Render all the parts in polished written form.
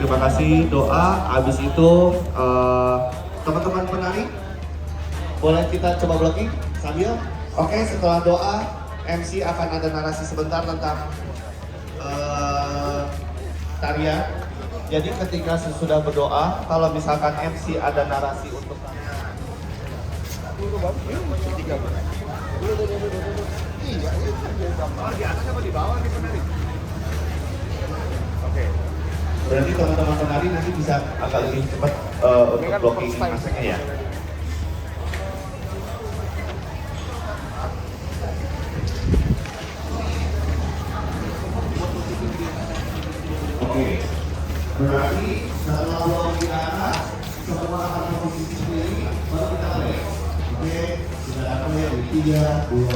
terima kasih doa. Habis itu teman-teman penari boleh kita coba blocking sambil. Oke, setelah doa MC akan ada narasi sebentar tentang tarian. Jadi ketika sesudah berdoa, kalau misalkan MC ada narasi untuk Oke. Berarti teman-teman penari nanti bisa agak lebih cepat untuk blocking masaknya ya. Oke. Berarti setelah kita atas, semua akan posisi sendiri, baru kita balik. Oke, sudah ada yang 3, 2,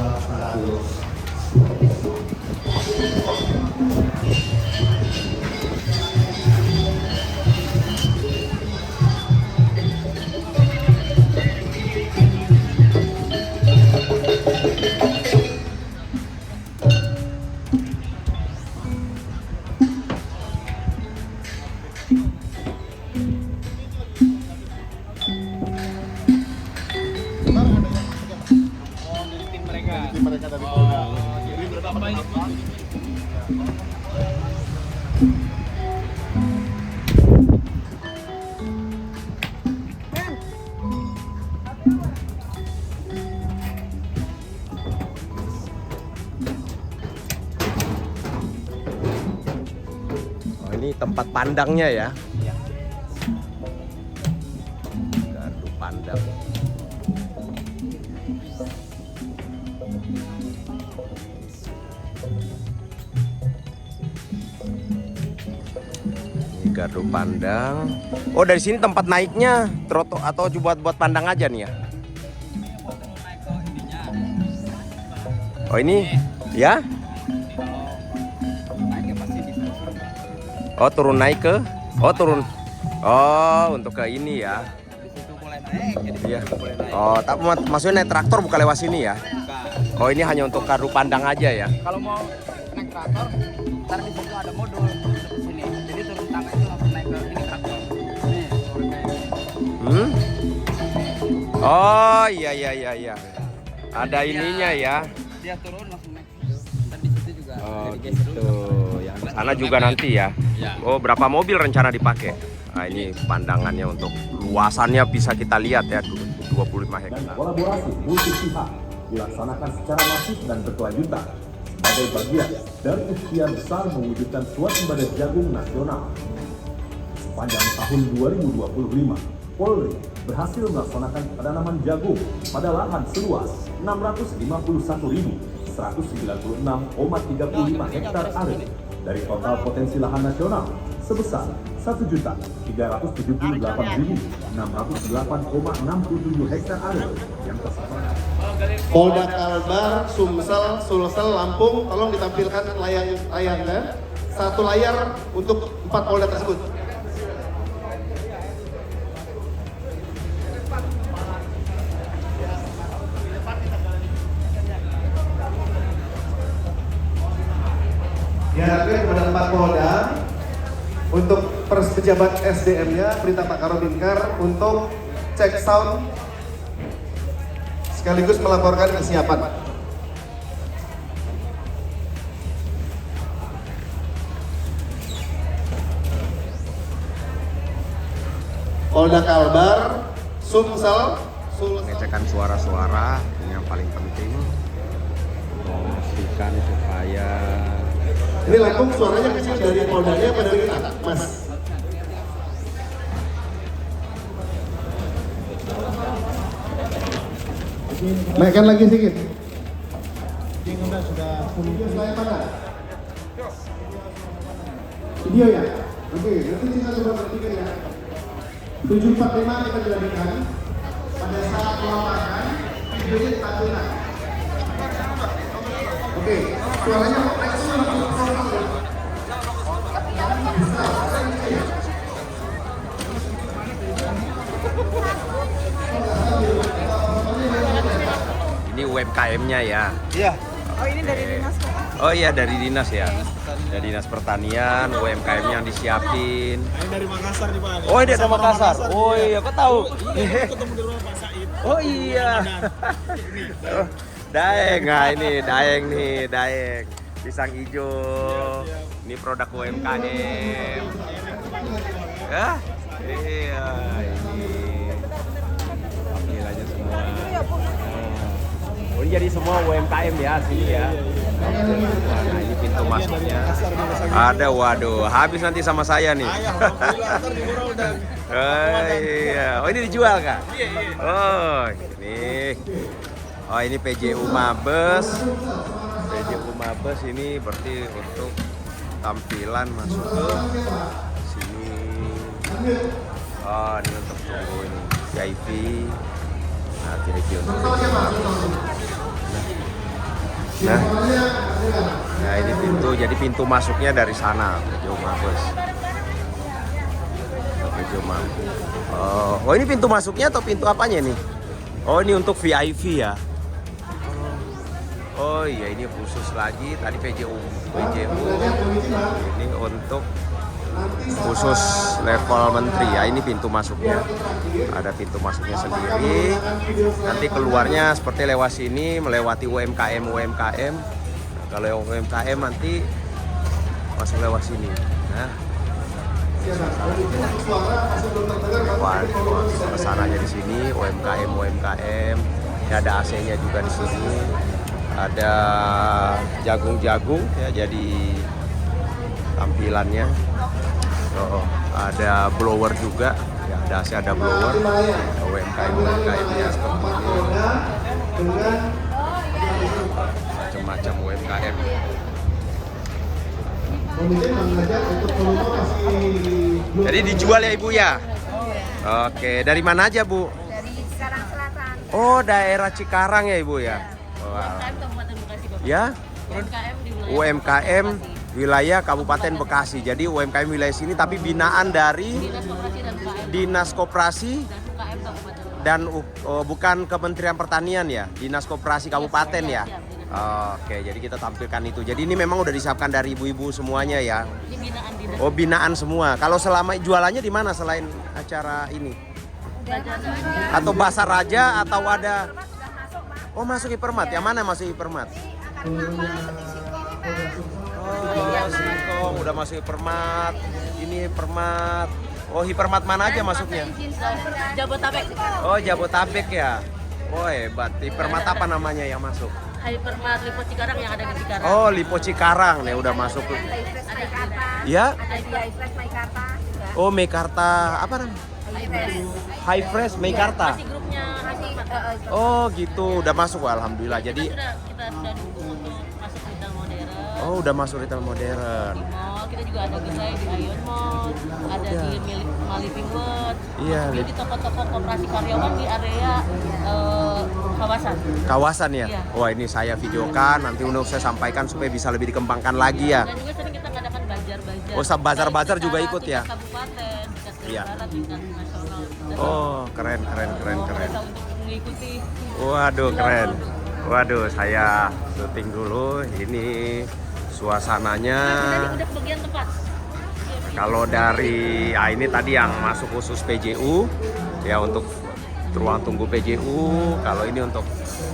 Oh, ini tempat pandangnya ya. Gardu pandang. Ini gardu pandang. Oh, dari sini tempat naiknya troto atau buat pandang aja nih ya. Oh, ini ya. Oh, turun naik ke. Oh, turun. Oh, untuk ke ini ya. Iya. Oh, tapi maksudnya naik traktor bukan lewat sini ya? Oh, ini hanya untuk gardu pandang aja ya? Kalau mau naik traktor, ntar di situ ada modul di sini. Jadi turun tangga itu langsung naik ke ini traktor. Nih, turun kayak gini. Oh, iya. Ada ininya ya. Dia turun langsung naik. Ntar di situ juga Oh, ada digeser gitu. dulu. Yang di sana juga nanti ya. Oh, berapa mobil rencana dipakai? Nah, ini pandangannya untuk luasannya bisa kita lihat ya, 25 hektar. Kolaborasi multi pihak dilaksanakan secara masif dan berkelanjutan sebagai bagian dari ikhtiar besar mewujudkan swasembada jagung nasional. Sepanjang tahun 2025, Polri berhasil melaksanakan penanaman jagung pada lahan seluas 651.196,35 hektar aren dari total potensi lahan nasional sebesar 1.378.608,67 hektar aren yang tersebar. Polda Kalbar, Sumsel, Sulsel, Lampung, tolong ditampilkan layarnya. Satu layar untuk 4 polda tersebut. Diharapkan kepada 4 polda untuk pejabat SDM-nya, perintah Pak Karobingkar untuk cek sound sekaligus melaporkan kesiapan. Polda Kalbar, Sumsel, Pengecekan suara-suara ini yang paling penting. Memastikan supaya Ini Lampung suaranya kecil dari Poldanya apa dari kita, Mas? Naikkan lagi sedikit. Video saya mana? Video ya? Oke, nanti kita coba perhatikan ya. 745 kita jadikan pada saat melaporkan videonya ditampilkan. Oke, suaranya ini UMKM-nya ya. Iya. Oh ini dari dinas Pak? Oh iya, dari dinas ya. Ada dinas pertanian, UMKM yang disiapin. Ini dari Makassar nih Pak. Oh, ini dari Makassar. Oh iya, kok tahu? Iya, ketemu di rumah Pak Said. Oh iya. Oh, Daeng, nah ini Daeng nih, Daeng. Pisang hijau. Ini produk UMKM. Ya? Iya, ini. Ambil aja semua. Oh, ini jadi semua UMKM ya sini ya. Nah, ini pintu masuknya. Ada, waduh, habis nanti sama saya nih. Alhamdulillah, ntar di murah udah. Oh iya, oh ini dijual kak? Oh ini, oh ini PJU Mabes, PJU Mabes ini berarti untuk tampilan masuk ke sini. Oh ini untuk tunggu ini VIP, nah VIP untuk nah ini pintu, jadi pintu masuknya dari sana PJU Mabes. Oh, ini pintu masuknya atau pintu apanya nih? Oh, ini untuk VIP ya. Oh iya, ini khusus lagi. Tadi PJU ini untuk khusus level menteri ya. Ini pintu masuknya. Ada pintu masuknya sendiri. Nanti keluarnya seperti lewat sini, melewati UMKM. Nah, kalau UMKM nanti masuk lewat sini. Nah. Kesananya di sini UMKM. Ya, ada AC-nya juga di sini. Ada jagung ya, jadi tampilannya. Oh, ada blower juga. Ya, ada AC, ada blower. UMKM-nya seperti ini. Macam-macam UMKM. Jadi dijual ya Ibu ya? Oke, dari mana aja Bu? Dari Cikarang Selatan. Oh, daerah Cikarang ya Ibu ya? UMKM Kabupaten Bekasi, Bapak. Ya? UMKM di wilayah UMKM Bekasi. wilayah Kabupaten Bekasi. Jadi UMKM wilayah sini tapi binaan dari Dinas Koperasi Dinas Koperasi dan UKM. Dan UKM Kabupaten Bekasi. dan bukan Kementerian Pertanian ya? Dinas Koperasi Kabupaten ya? Siap. Oke, jadi kita tampilkan itu. Jadi ini memang udah disiapkan dari ibu-ibu semuanya ya? Ini binaan dinas. Oh, binaan semua. Kalau selama jualannya di mana selain acara ini? Atau Pasar Raja atau ada? Oh, masuk Hipermat. Yang mana masuk Hipermat? Oh, Singkong udah masuk Hipermat. Ini Hipermat. Oh, Hipermat mana aja masuknya? Jabotabek. Oh, Jabotabek ya. Oh, hebat. Hipermat apa namanya yang masuk? Hypermart Lipo Cikarang yang ada di Cikarang. Oh, Lipo Cikarang nih udah masuk. Ya? Oh, Meikarta apa namanya? High Fresh Meikarta. Masih grupnya Hypermart. Oh, gitu. Udah masuk, alhamdulillah. Jadi Kita sudah dukung untuk masuk retail modern. oh, udah masuk retail modern. Di mall kita juga ada gerai di Ion Mall, ada di Maliving World, Iya, juga di toko-toko koperasi karyawan di area kawasan. Kawasan ya? Iya. Wah, ini saya videokan, nanti untuk saya sampaikan supaya bisa lebih dikembangkan lagi ya. Dan juga sering kita ngadakan bazar-bazar. Oh, bazar-bazar juga ikut ya? Tingkat kabupaten, tingkat Iya. negara, tingkat nasional. Dan Oh, keren. kita untuk mengikuti. Waduh, keren. Waduh, saya syuting dulu. Ini suasananya. Udah bagian tempat. Kalau dari ini tadi yang masuk khusus PJU ya, untuk ruang tunggu PJU. Kalau ini untuk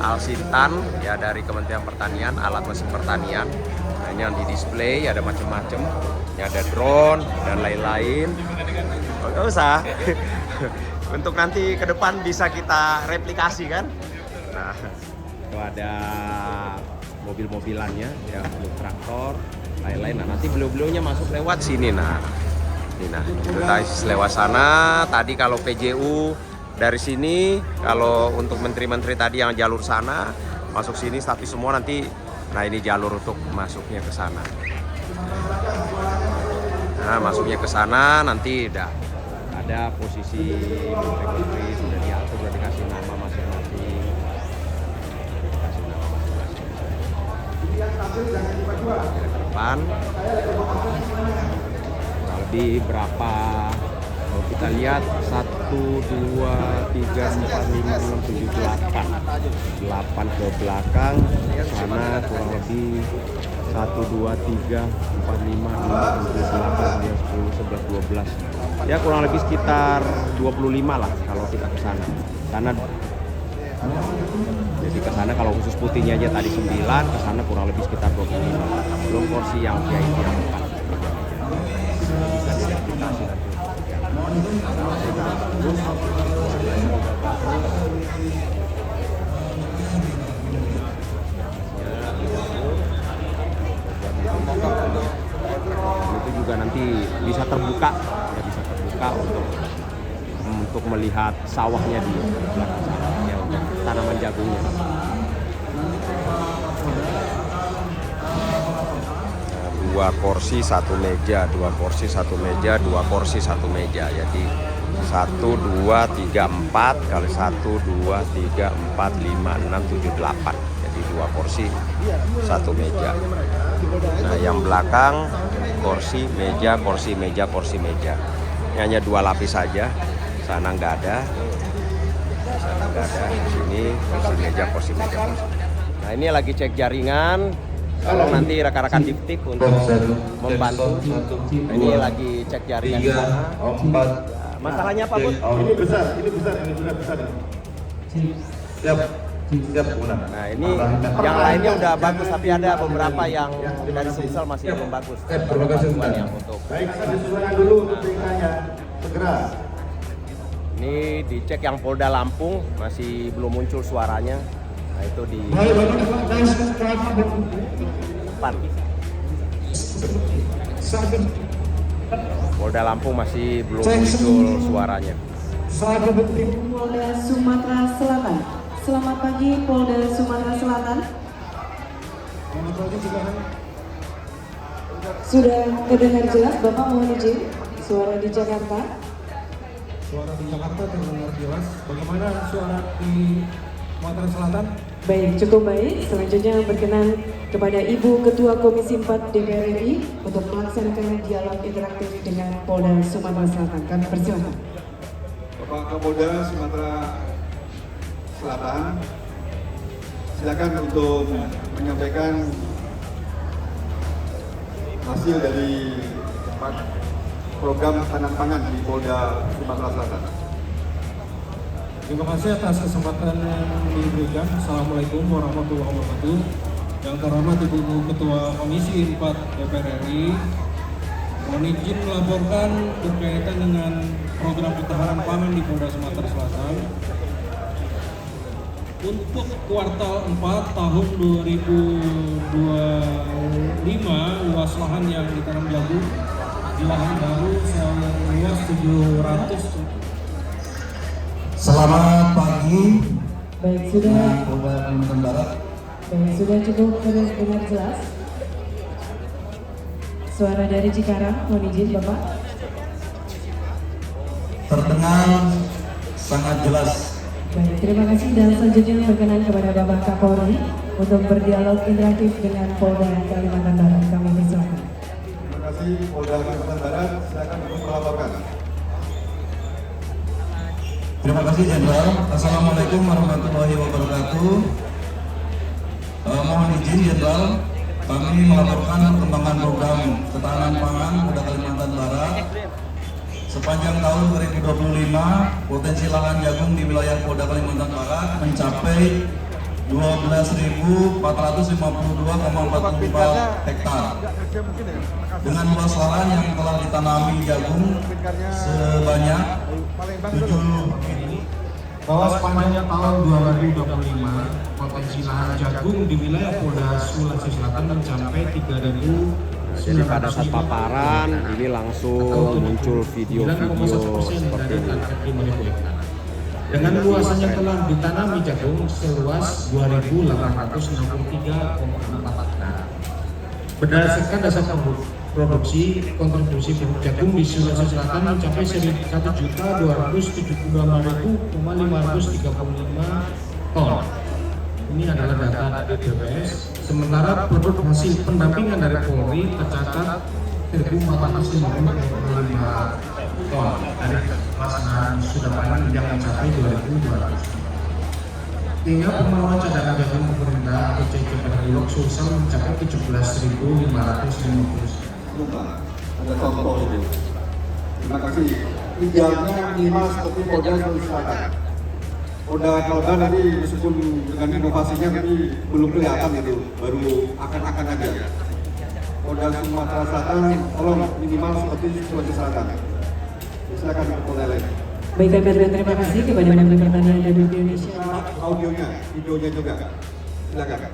Alsintan ya, dari Kementerian Pertanian, alat mesin pertanian. Nah, ini yang di display ada macam-macam. Ini ada drone dan lain-lain. Oh, nggak usah. Untuk nanti ke depan bisa kita replikasi kan. Nah, itu ada mobil-mobilannya ya, untuk traktor lain-lain. Nah, nanti beliau-beliaunya masuk lewat sini. Nah, ini itu lewat sana. Tadi kalau PJU dari sini, kalau untuk menteri-menteri tadi yang jalur sana masuk sini, tapi semua nanti. Nah, ini jalur untuk masuknya ke sana. Nah, masuknya ke sana nanti udah ada posisi menteri-menteri sudah diatur, sudah dikasih nama masing-masing. Ke depan lebih berapa, kalau kita lihat 1, 2, 3, 4, 5, 6, 7, 8 ke belakang sana kurang lebih 2, 3, 4, 5, 6, 7, 8, 9, 10, 11, 12. Ya kurang lebih sekitar 25 lah kalau kita ke sana. Jadi ke sana kalau khusus putihnya aja tadi 9, ke sana kurang lebih sekitar 25. Belum porsi yang VIP yang 4. Bisa diidentifikasi nanti. Itu juga nanti bisa terbuka, ya bisa terbuka untuk melihat sawahnya di belakang sana, ya untuk tanaman jagungnya. Dua kursi satu meja, 2 kursi 1 meja, 2 kursi 1 meja. Jadi 1, 2, 3, 4 kali 1, 2, 3, 4, 5, 6, 7, 8. Jadi 2 kursi 1 meja. Nah yang belakang kursi meja, kursi meja, kursi meja. Ini hanya 2 lapis saja. Sana nggak ada. Sana nggak ada. Di sini kursi meja, kursi meja, kursi. Nah ini lagi cek jaringan. Kalau nanti rekan-rekan diptik untuk membantu. Ini lagi cek jaringan di sana. Masalahnya apa, Bud? Ini besar, ini sudah besar. Siap. Nah ini yang lainnya udah bagus, tapi ada beberapa yang dari Sumsel masih belum bagus. Terima kasih yang untuk. Baik, kita disesuaikan dulu untuk tingkahnya. Segera. Ini dicek yang Polda Lampung masih belum muncul suaranya. Nah itu di depan. Polda Lampung masih belum muncul suaranya. Polda Sumatera Selatan. Selamat pagi Polda Sumatera Selatan. Sudah terdengar jelas Bapak, mohon izin. Suara di Jakarta. Suara di Jakarta terdengar jelas. Bagaimana suara di Sumatera Selatan? Baik, cukup baik. Selanjutnya berkenan kepada Ibu Ketua Komisi 4 DPR RI untuk melaksanakan dialog interaktif dengan Polda Sumatera Selatan. Kami persilakan. Bapak Kapolda Sumatera Selatan, silakan untuk menyampaikan hasil dari program tanam pangan di Polda Sumatera Selatan. Terima kasih atas kesempatan yang diberikan. Assalamualaikum warahmatullahi wabarakatuh. Yang terhormat Ibu Ketua Komisi 4 DPR RI, mohon izin melaporkan berkaitan dengan program ketahanan pangan di Polda Sumatera Selatan. Untuk kuartal 4 tahun 2025, luas lahan yang ditanam jagung di lahan baru seluas 700. Selamat pagi. Baik, sudah. Polda Kalimantan Barat. Baik, sudah cukup terdengar jelas. Suara dari Cikarang, mohon izin Bapak. Terdengar sangat jelas. Baik, terima kasih dan selanjutnya berkenan kepada Bapak Kapolri untuk berdialog interaktif dengan Polda Kalimantan Barat. Kami persilakan. Terima kasih Polda Kalimantan Barat, silakan untuk melaporkan. Terima kasih Jenderal. Assalamualaikum warahmatullahi wabarakatuh. Mohon izin Jenderal, kami melaporkan perkembangan program ketahanan pangan Polda Kalimantan Barat. Sepanjang tahun 2025, potensi lahan jagung di wilayah Polda Kalimantan Barat mencapai 12.452,44 hektar. Dengan luas lahan yang telah ditanami jagung sebanyak 7 Bahwa sepanjang tahun 2025, potensi lahan jagung di wilayah Polda Sulawesi Selatan mencapai 3.000. Jadi pada saat paparan ini langsung muncul video-video seperti ini. Dengan luasan yang telah ditanami jagung seluas 2.863,4 hektar. Berdasarkan dasar produksi, kontribusi jagung di Sulawesi Selatan mencapai 1.272.535 ton. Ini adalah data dari BPS. Sementara produk hasil pendampingan dari Polri tercatat 1.455 ton dari pelaksanaan sudah panen yang mencapai 2.200. Hingga pengelolaan cadangan jagung pemerintah atau CCPR Bulog Sulsel mencapai 17.550. Ada contoh itu. Terima kasih. Idealnya minimal seperti Polda Sulawesi Selatan. Polda nanti meskipun dengan inovasinya tapi belum kelihatan itu, baru akan aja. Polda Sumatera Selatan, tolong minimal seperti Sulawesi Selatan. Silakan Polda lain. Baik, kami terima kasih kepada Menteri Pertanian Republik Indonesia. Audionya, videonya juga. Silakan.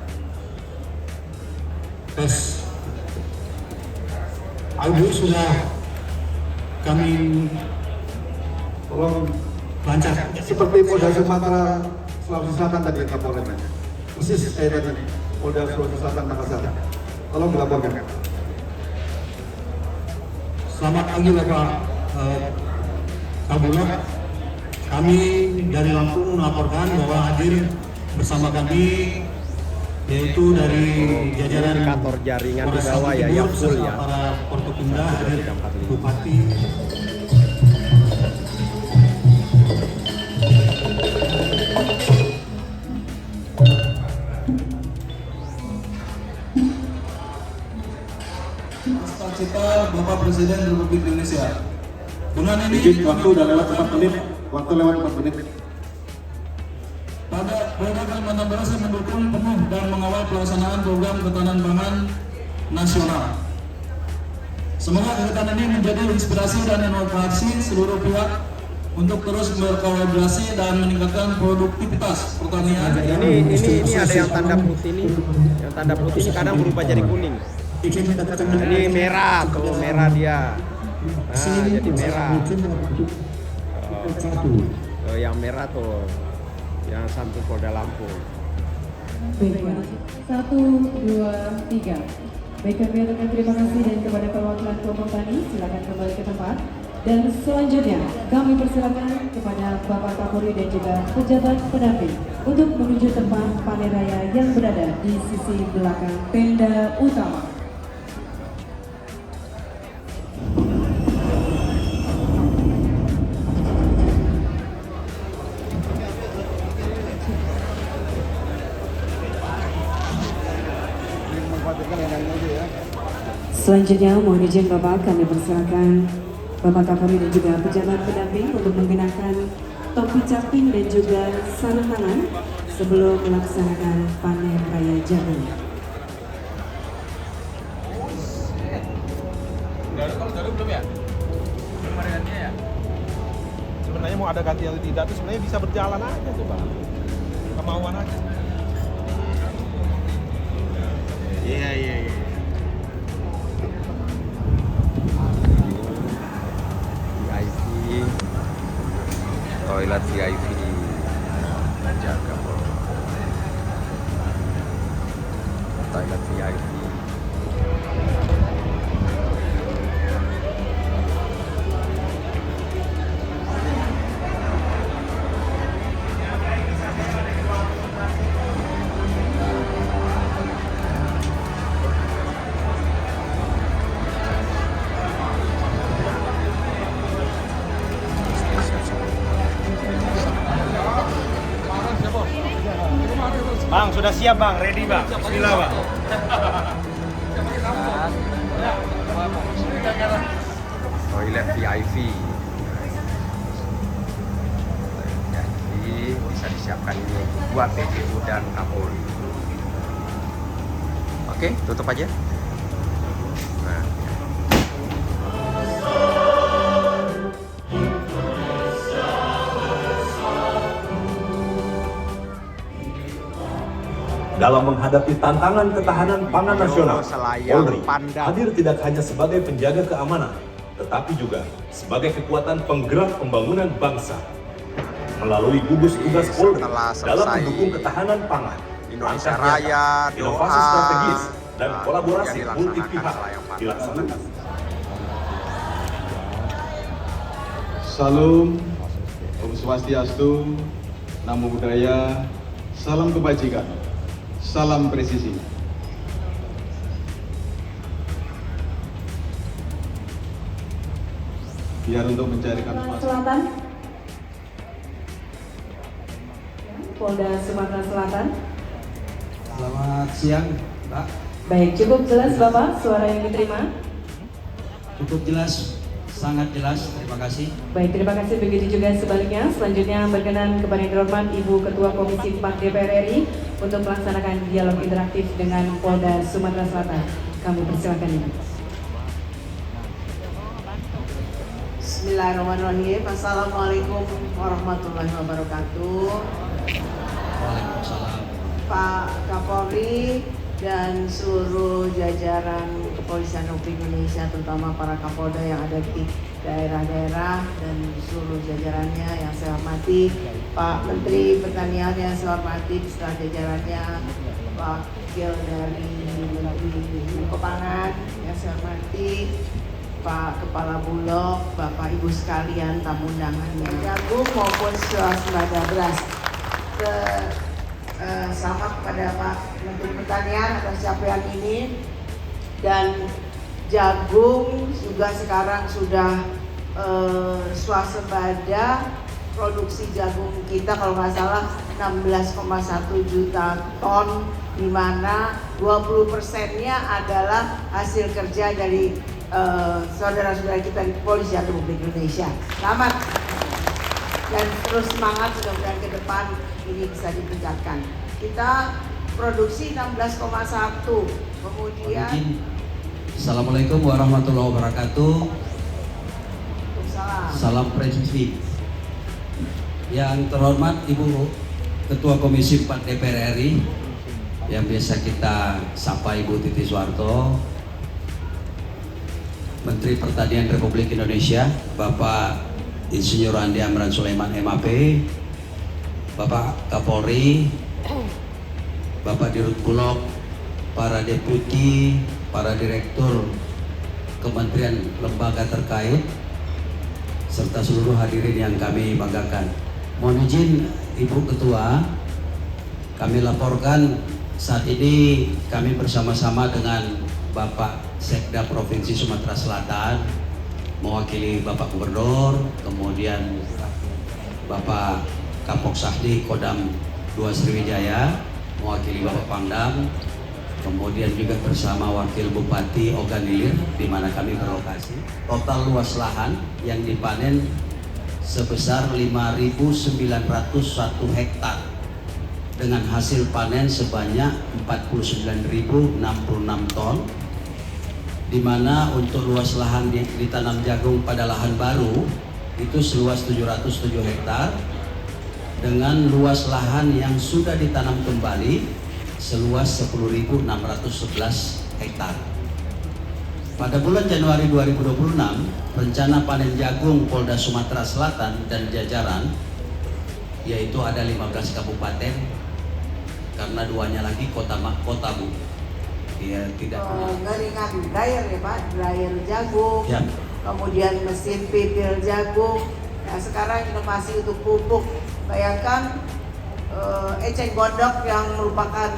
Tes. Audio sudah kami Tolong lancar. seperti Polda Sumatera Sulawesi Selatan tadi laporannya. Persis kayak tadi Polda Sulawesi Selatan Makassar. Tolong dilaporkan. Selamat pagi Bapak Kabulok. Kami dari Lampung melaporkan bahwa hadir bersama kami yaitu dari jajaran Indikator jaringan di Polres bawah ya, Lampung yang full serta ya. para Portopinda hadir 345. Bupati. Cita Bapak Presiden Republik Indonesia. Dengan ini Waktu udah lewat 4 menit. Waktu lewat 4 menit. pada Kalimantan Barat saya mendukung penuh dan mengawal pelaksanaan program ketahanan pangan nasional. Semoga kegiatan ini menjadi inspirasi dan inovasi seluruh pihak untuk terus berkolaborasi dan meningkatkan produktivitas pertanian. Ini ada yang tanda putih nih. Yang tanda putih ini kadang berubah jadi kuning. Ini merah, tuh merah dia. Nah, jadi merah. Oh, yang merah tuh, yang samping Polda Lampung. Baik, 1, 2, 3. Baik, kami ucapkan terima kasih dan kepada perwakilan kelompok tani, silakan kembali ke tempat. Dan selanjutnya kami persilakan kepada Bapak Kapolri dan juga pejabat pendamping untuk menuju tempat panen raya yang berada di sisi belakang tenda utama. Selanjutnya mohon izin Bapak, kami persilakan Bapak Kapolri dan juga pejabat pendamping untuk menggunakan topi caping dan juga sarung tangan sebelum melaksanakan panen raya jagung. Garu belum ya? Belum ada gantinya ya? Sebenarnya mau ada ganti atau tidak itu sebenarnya bisa berjalan aja tuh Bang. Kemauan aja. Iya. VIP, toilet VIP, jaga bro. Toilet VIP. Bang, sudah siap Bang, ready Bang. Bismillah Bang. Toilet VIP. Jadi bisa disiapkan ini buat PPU dan Kapolri. Oke, tutup aja. Nah. Dalam menghadapi tantangan ketahanan pangan nasional, Selayang Polri Panda. hadir tidak hanya sebagai penjaga keamanan, tetapi juga sebagai kekuatan penggerak pembangunan bangsa. Melalui gugus tugas Polri Setelah dalam selesai mendukung ketahanan pangan, Indonesia langkah Raya, nyata, inovasi doa, strategis, dan nah, kolaborasi yang multi dilaksanakan pihak Selayang Panda. dilaksanakan. Salam, Om Swastiastu, Namo Buddhaya, salam kebajikan, salam presisi. Biar untuk mencarikan Selatan. Polda Sumatera Selatan. Selamat siang, Mbak. Baik, cukup jelas Bapak suara yang diterima? Cukup jelas, sangat jelas. Terima kasih. Baik, terima kasih. Begitu juga sebaliknya. Selanjutnya berkenan kepada yang terhormat Ibu Ketua Komisi 4 DPR RI untuk melaksanakan dialog interaktif dengan Polda Sumatera Selatan. Kami persilakan Ibu. Bismillahirrahmanirrahim. Assalamualaikum warahmatullahi wabarakatuh. Waalaikumsalam. Pak Kapolri dan seluruh jajaran Kepolisian Republik Indonesia, terutama para Kapolda yang ada di daerah-daerah dan seluruh jajarannya yang saya hormati, Pak Menteri Pertanian yang saya hormati beserta jajarannya, Wakil dari Menteri Pangan yang saya hormati, Pak Kepala Bulog, Bapak Ibu sekalian, tamu undangannya, jagung maupun swasembada beras. Selamat kepada Pak Menteri Pertanian atas capaian ini, dan jagung juga sekarang sudah swasembada. Produksi jagung kita kalau nggak salah 16,1 juta ton, di mana 20%-nya adalah hasil kerja dari saudara-saudara kita di Kepolisian Republik Indonesia. Selamat dan terus semangat, mudah-mudahan ke depan ini bisa ditingkatkan. Kita produksi 16,1, kemudian Assalamualaikum warahmatullahi wabarakatuh. Salam presisi. Yang terhormat Ibu Ketua Komisi 4 DPR RI yang biasa kita sapa Ibu Titi Soeharto, Menteri Pertanian Republik Indonesia Bapak Insinyur Andi Amran Sulaiman MAP, Bapak Kapolri, Bapak Dirut Bulog, para deputi, para direktur kementerian lembaga terkait, serta seluruh hadirin yang kami banggakan. Mohon izin Ibu Ketua, kami laporkan saat ini kami bersama-sama dengan Bapak Sekda Provinsi Sumatera Selatan, mewakili Bapak Gubernur, kemudian Bapak Kapok Sahdi Kodam 2 Sriwijaya, mewakili Bapak Pangdam, kemudian juga bersama Wakil Bupati Ogan Ilir di mana kami berlokasi. Total luas lahan yang dipanen sebesar 5.901 hektar dengan hasil panen sebanyak 49.066 ton, di mana untuk luas lahan ditanam jagung pada lahan baru itu seluas 707 hektar dengan luas lahan yang sudah ditanam kembali seluas 10.611 hektar. Pada bulan Januari 2026, rencana panen jagung Polda Sumatera Selatan dan jajaran, yaitu ada 15 kabupaten, karena duanya lagi kota Bu. Dia tidak ngeringan dryer ya Pak, dryer jagung, ya. Kemudian mesin pipil jagung. Nah sekarang inovasi untuk pupuk, bayangkan eceng gondok yang merupakan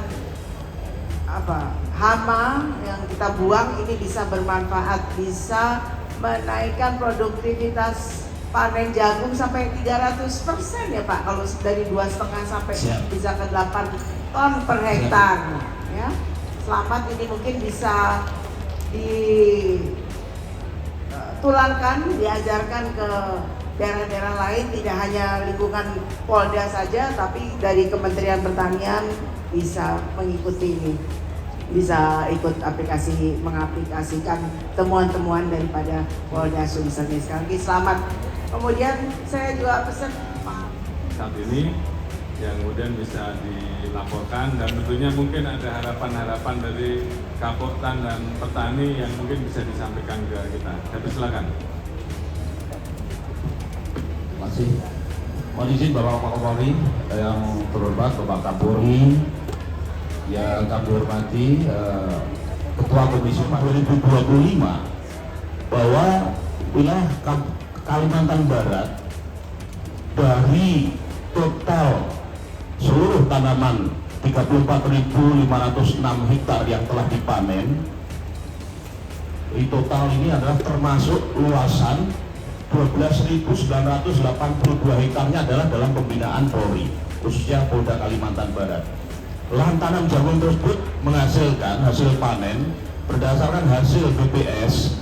hama yang kita buang ini bisa bermanfaat, bisa menaikkan produktivitas panen jagung sampai 300% ya Pak, kalau dari 2,5 sampai bisa ke 8 ton per hektar ya. Selamat, ini mungkin bisa ditularkan, diajarkan ke daerah-daerah lain, tidak hanya lingkungan Polda saja, tapi dari Kementerian Pertanian bisa mengikuti ini, bisa ikut mengaplikasikan temuan-temuan daripada Polda Sulsel. Sekali lagi selamat. Kemudian saya juga pesan saat ini yang kemudian bisa dilaporkan, dan tentunya mungkin ada harapan-harapan dari Kapoktan dan petani yang mungkin bisa disampaikan ke kita. Tapi silakan. Terima kasih. Mohon izin Bapak Kapolri yang terhormat Bapak Kapolri yang kami hormati, Ketua Komisi 4 2025, bahwa wilayah Kalimantan Barat dari total seluruh tanaman 34.506 hektar yang telah dipanen, di total ini adalah termasuk luasan 12.982 hektarnya adalah dalam pembinaan Polri. khususnya Polda Kalimantan Barat. Lahan tanam jagung tersebut menghasilkan hasil panen berdasarkan hasil BPS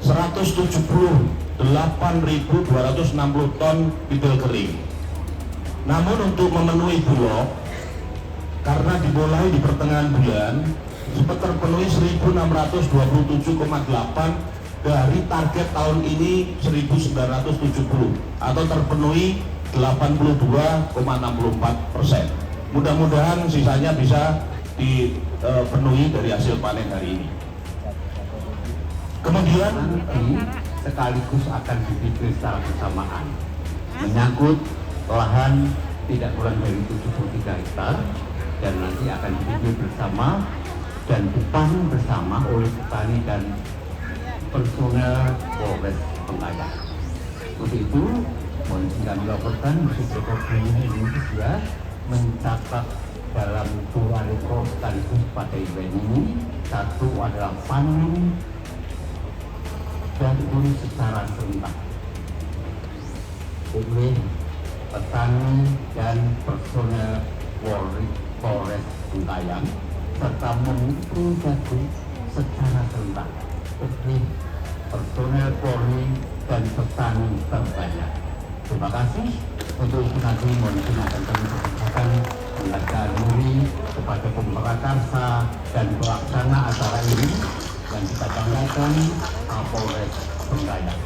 178.260 ton bibel kering. Namun untuk memenuhi bulog, karena dimulai di pertengahan bulan, sempat terpenuhi 1.627,8 dari target tahun ini 1.970 atau terpenuhi 82,64%. Mudah-mudahan sisanya bisa dipenuhi dari hasil panen hari ini. Kemudian sekaligus akan dipikir secara bersamaan menyangkut lahan tidak kurang dari 73 hektar dan nanti akan dipikir bersama dan dibangun bersama oleh petani dan personel Polres Bengkayang. Untuk itu, mohon izin kami laporkan Masjid Republik Indonesia mencatat dalam 2 rekor sekaligus pada event ini. Satu adalah panen jagung secara serentak oleh petani dan personel Polres Bengkayang serta mengumpul jagung secara serentak oleh personel Polri dan petani terbanyak. Terima kasih. Untuk itu nanti mohon izin akan kami persilakan penghargaan muri kepada pemprakarsa dan pelaksana acara ini yang kita banggakan Polres Bengkayang.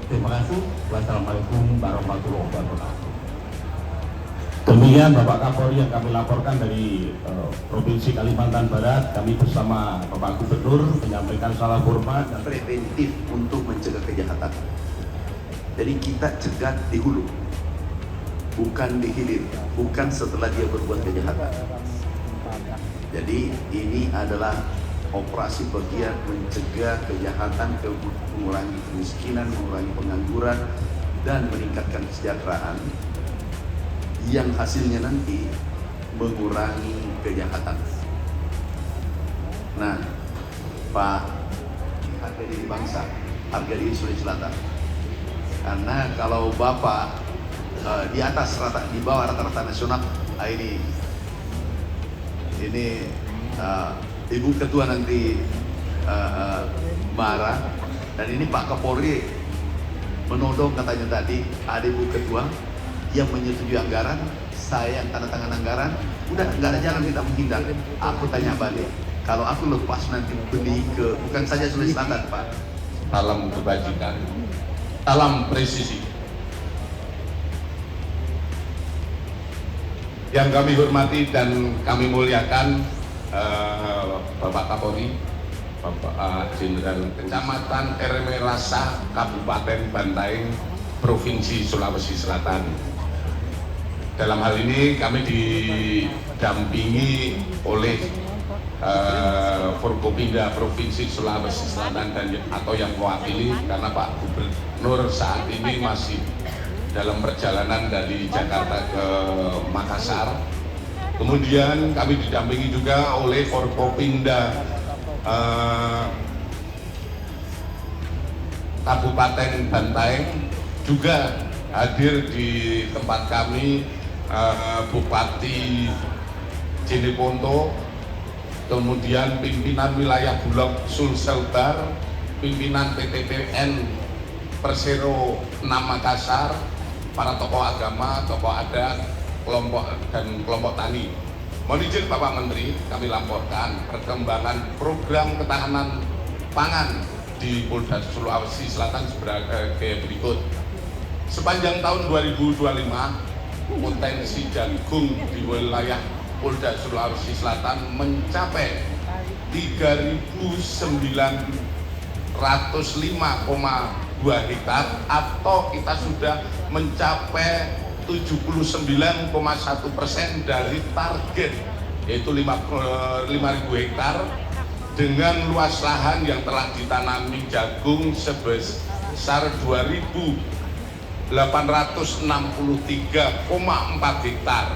Terima kasih. Wassalamualaikum warahmatullahi wabarakatuh. Demikian Bapak Kapolri yang kami laporkan dari Provinsi Kalimantan Barat. Kami bersama Bapak Gubernur menyampaikan salam hormat dan preventif untuk mencegah kejahatan. Jadi kita cegah di hulu, bukan di hilir, bukan setelah dia berbuat kejahatan. Jadi ini adalah operasi bagian mencegah kejahatan, mengurangi kemiskinan, mengurangi pengangguran, dan meningkatkan kesejahteraan yang hasilnya nanti mengurangi kejahatan. Nah, Pak, harga diri bangsa, harga diri Sulawesi Selatan. Karena kalau Bapak di atas rata, di bawah rata-rata nasional, ini Ibu Ketua nanti marah, dan ini Pak Kapolri menodong katanya tadi ada Ibu Ketua yang menyetujui anggaran, saya yang tanda tangan anggaran, udah nggak ada jalan kita menghindar. Aku tanya balik, kalau aku lepas nanti beli ke bukan saja Sulawesi Selatan Pak, salam kebajikan, salam presisi. Yang kami hormati dan kami muliakan Bapak Kapolri, Bapak Jenderal Kecamatan RW Rasa, Kabupaten Bantaeng, Provinsi Sulawesi Selatan. Dalam hal ini kami didampingi oleh Forkopimda Provinsi Sulawesi Selatan dan atau yang mewakili, karena Pak Gubernur saat ini masih dalam perjalanan dari Jakarta ke Makassar. Kemudian kami didampingi juga oleh Forkopimda Kabupaten Bantaeng, juga hadir di tempat kami Bupati Jeneponto, kemudian pimpinan wilayah Bulog Sulselbar, pimpinan PTPN Persero 6 Makassar, para tokoh agama, tokoh adat, kelompok tani. Mohon izin Bapak Menteri, kami laporkan perkembangan program ketahanan pangan di Polda Sulawesi Selatan sebagai berikut. Sepanjang tahun 2025, potensi jagung di wilayah Polda Sulawesi Selatan mencapai 3.905,2 hektar, atau kita sudah mencapai 79,1% dari target, yaitu 5.000 hektar, dengan luas lahan yang telah ditanami jagung sebesar 2.863,4 hektar.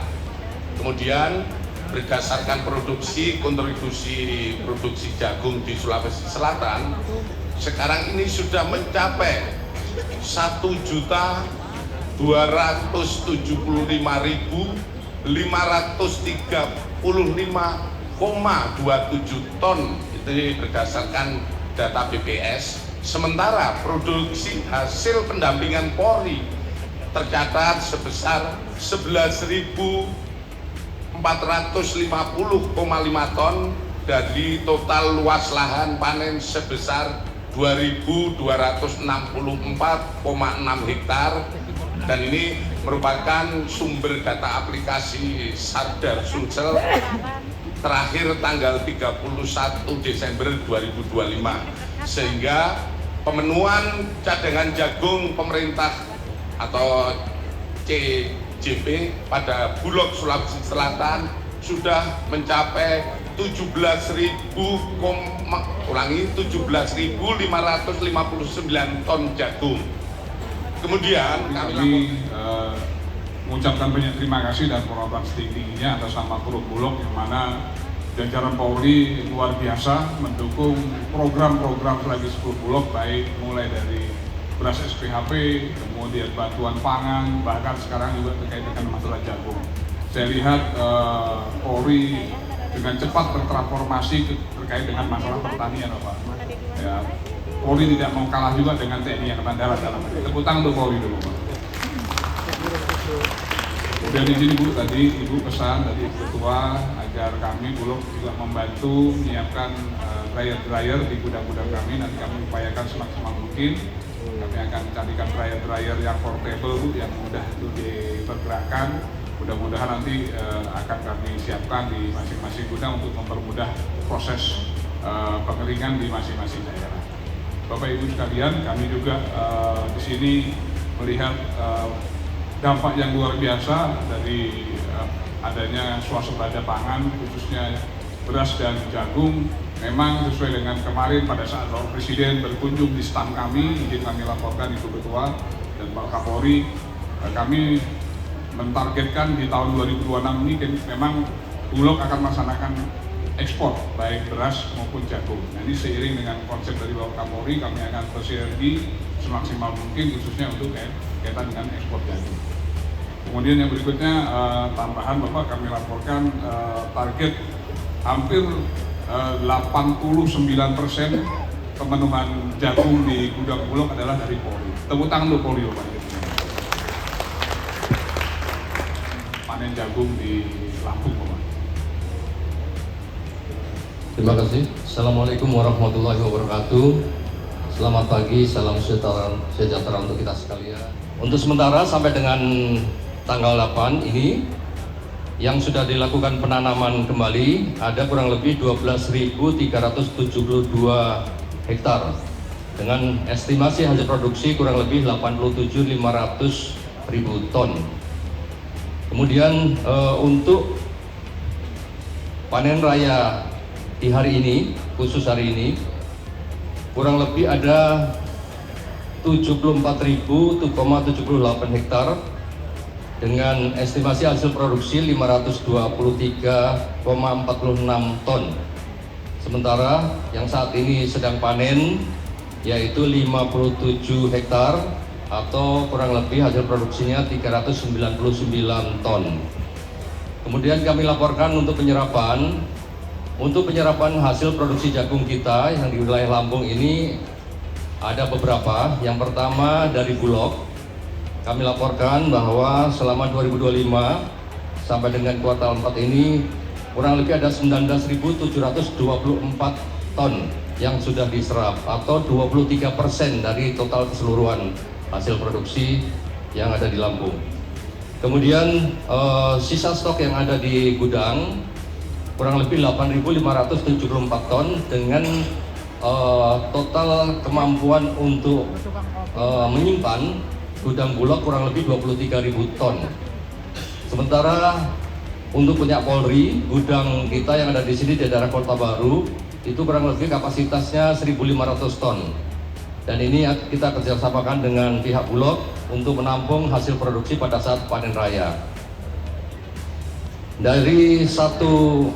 Kemudian berdasarkan kontribusi produksi jagung di Sulawesi Selatan sekarang ini sudah mencapai 1.200.000 275.535,27 ton, itu berdasarkan data BPS. Sementara produksi hasil pendampingan Polri tercatat sebesar 11.450,5 ton dari total luas lahan panen sebesar 2.264,6 hektar, dan ini merupakan sumber data aplikasi Sardar Sumsel terakhir tanggal 31 Desember 2025, sehingga pemenuhan cadangan jagung pemerintah atau CJP pada Bulog Sulawesi Selatan sudah mencapai 17.559 ton jagung. Kemudian kami mengucapkan banyak terima kasih dan penghormatan setinggi-tingginya atas nama Perut Bulog, yang mana jajaran Polri luar biasa mendukung program-program strategis Perut Bulog, baik mulai dari beras SPHP, kemudian bantuan pangan, bahkan sekarang juga terkait dengan masalah jagung. Saya lihat Polri dengan cepat bertransformasi terkait dengan masalah pertanian, Pak. Ya, Polri tidak mau kalah juga dengan TNI Angkatan Darat dalam ini. Tepuk tangan untuk Polri dulu, Pak. Kemudian di sini Bu, tadi Ibu pesan dari Ketua agar kami Bulog juga membantu menyiapkan dryer-dryer di gudang-gudang kami. Nanti kami upayakan semaksimal mungkin. Kami akan carikan dryer-dryer yang portable Bu, yang mudah itu dipergerakkan. Mudah-mudahan nanti akan kami siapkan di masing-masing gudang untuk mempermudah proses pengeringan di masing-masing daerah. Bapak Ibu sekalian, kami juga di sini melihat dampak yang luar biasa dari adanya swasembada pangan, khususnya beras dan jagung. Memang sesuai dengan kemarin pada saat Bapak Presiden berkunjung di stand kami, izin kami laporkan Ibu Ketua dan Pak Kapolri, kami mentargetkan di tahun 2026 ini memang Bulog akan melaksanakan ekspor baik beras maupun jagung. Nah, ini seiring dengan konsep dari Bapak Kapolri, kami akan bersinergi semaksimal mungkin khususnya untuk kaitan dengan ekspor jagung. Kemudian yang berikutnya tambahan Bapak, kami laporkan target hampir 89% pemenuhan jagung di gudang Bulog adalah dari Polri. Tepuk tangan untuk Polri, Bapak. Panen jagung di Lampung, Bapak. Terima kasih. Assalamualaikum warahmatullahi wabarakatuh. Selamat pagi, salam sejahtera untuk kita sekalian. Untuk sementara sampai dengan tanggal 8 ini yang sudah dilakukan penanaman kembali ada kurang lebih 12.372 hektar dengan estimasi hasil produksi kurang lebih 87.500.000 ton. Kemudian untuk panen raya di hari ini, khusus hari ini, kurang lebih ada 74.000,78 hektar dengan estimasi hasil produksi 523,46 ton. Sementara yang saat ini sedang panen yaitu 57 hektar atau kurang lebih hasil produksinya 399 ton. Kemudian kami laporkan untuk penyerapan. Untuk penyerapan hasil produksi jagung kita yang di wilayah Lampung ini ada beberapa. Yang pertama dari Bulog, kami laporkan bahwa selama 2025 sampai dengan kuartal 4 ini kurang lebih ada 19.724 ton yang sudah diserap atau 23% dari total keseluruhan hasil produksi yang ada di Lampung. Kemudian sisa stok yang ada di gudang kurang lebih 8.574 ton dengan total kemampuan untuk menyimpan gudang Bulog kurang lebih 23.000 ton. Sementara untuk punya Polri, gudang kita yang ada di sini di daerah Kota Baru itu kurang lebih kapasitasnya 1.500 ton. Dan ini kita kerjasamakan dengan pihak Bulog untuk menampung hasil produksi pada saat panen raya. Dari satu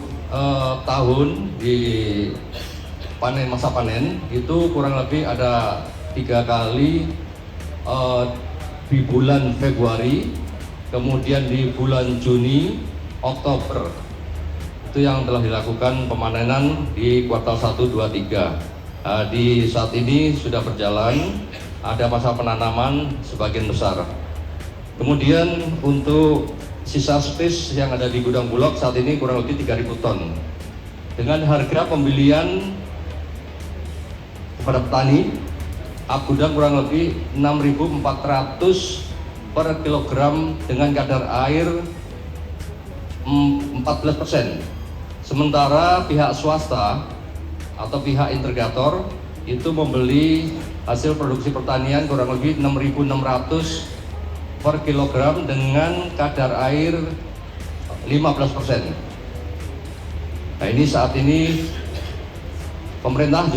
tahun di masa panen itu kurang lebih ada 3 kali di bulan Februari, kemudian di bulan Juni, Oktober. Itu yang telah dilakukan pemanenan di kuartal 1, 2, 3. Di saat ini sudah berjalan, ada masa penanaman sebagian besar. Kemudian untuk sisa space yang ada di gudang Bulog saat ini kurang lebih 3.000 ton. Dengan harga pembelian kepada petani, gudang kurang lebih 6.400 per kilogram dengan kadar air 14%. Sementara pihak swasta atau pihak integrator itu membeli hasil produksi pertanian kurang lebih 6.600 per kilogram dengan kadar air 15%. Nah, ini saat ini pemerintah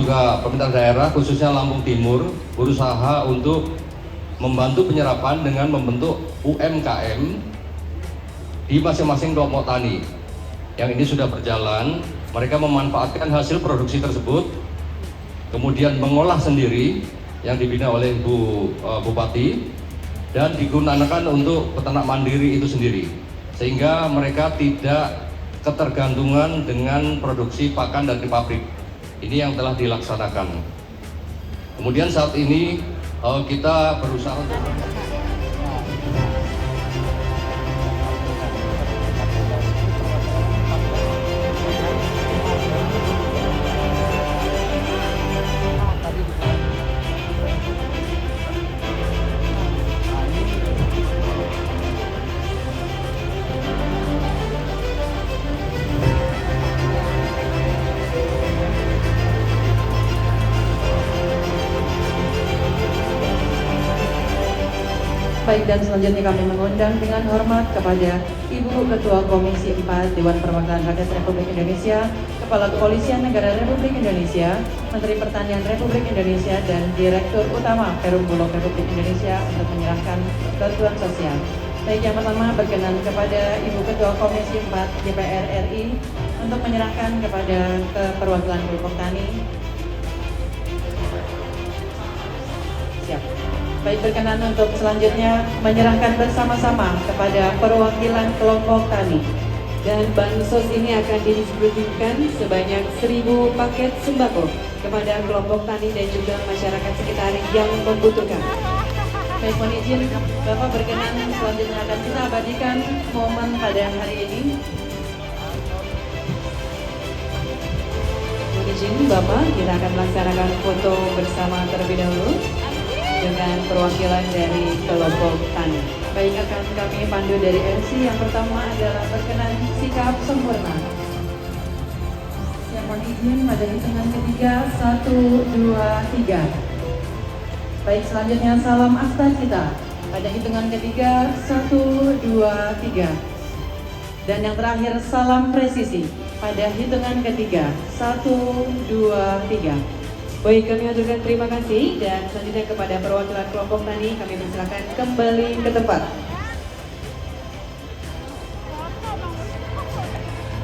daerah khususnya Lampung Timur berusaha untuk membantu penyerapan dengan membentuk UMKM di masing-masing kelompok tani. Yang ini sudah berjalan, mereka memanfaatkan hasil produksi tersebut, kemudian mengolah sendiri yang dibina oleh Bu Bupati dan digunakan untuk peternak mandiri itu sendiri, sehingga mereka tidak ketergantungan dengan produksi pakan dari pabrik. Ini yang telah dilaksanakan. Kemudian saat ini kita berusaha untuk Baik, dan selanjutnya kami mengundang dengan hormat kepada Ibu Ketua Komisi 4 Dewan Perwakilan Rakyat Republik Indonesia, Kepala Kepolisian Negara Republik Indonesia, Menteri Pertanian Republik Indonesia, dan Direktur Utama Perum Bulog Republik Indonesia untuk menyerahkan bantuan sosial. Baik, yang pertama berkenan kepada Ibu Ketua Komisi 4 DPR RI untuk menyerahkan kepada perwakilan kelompok tani. Siap. Baik, berkenan untuk selanjutnya menyerahkan bersama-sama kepada perwakilan kelompok tani. Dan bansos ini akan didistribusikan sebanyak 1.000 paket sembako kepada kelompok tani dan juga masyarakat sekitar yang membutuhkan. Baik, mohon izin Bapak berkenan selanjutnya akan kita abadikan momen pada hari ini. Mohon izin Bapak, kita akan melaksanakan foto bersama terlebih dahulu dengan perwakilan dari kelompok tani. Baik, akan kami pandu dari MC. Yang pertama adalah berkenan sikap sempurna. Yang mohon izin pada hitungan ketiga, 1, 2, 3. Baik, selanjutnya salam asta cita. Pada hitungan ketiga, 1, 2, 3. Dan yang terakhir salam presisi. Pada hitungan ketiga, 1, 2, 3. Baik, kami aturkan terima kasih dan selanjutnya kepada perwakilan kelompok tani kami persilakan kembali ke tempat.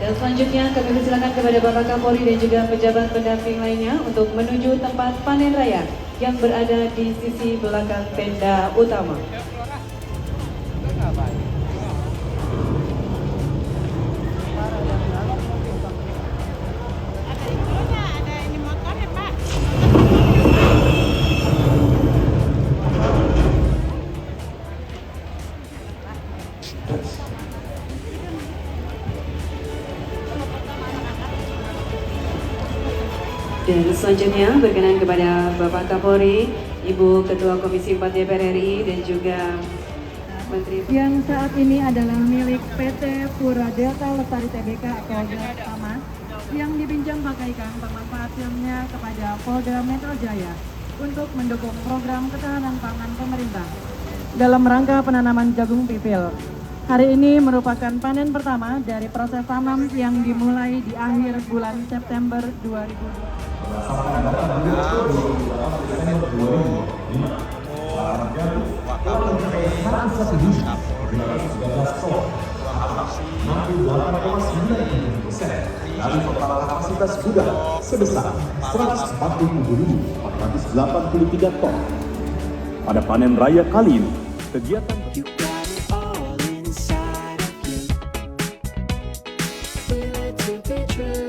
Dan selanjutnya kami persilakan kepada Bapak Kapolri dan juga pejabat pendamping lainnya untuk menuju tempat panen raya yang berada di sisi belakang tenda utama. Dan selanjutnya berkenan kepada Bapak Kapolri, Ibu Ketua Komisi 4 DPR RI dan juga Menteri yang saat ini adalah milik PT Pura Delta Lestari Tbk Polda Tamas yang dipinjam pakaikan pemanfaatannya kepada Polda Metro Jaya untuk mendukung program ketahanan pangan pemerintah dalam rangka penanaman jagung pipil. Hari ini merupakan panen pertama dari proses tanam yang dimulai di akhir bulan September 2020. Berdasarkan data Direktur 28 Desember 2005, larangan jagung telah mencapai 101.913 ton atau 68,9% dari total kapasitas gudang sebesar 147.483 ton. Pada panen raya kali ini, Kegiatan Feel it to be true.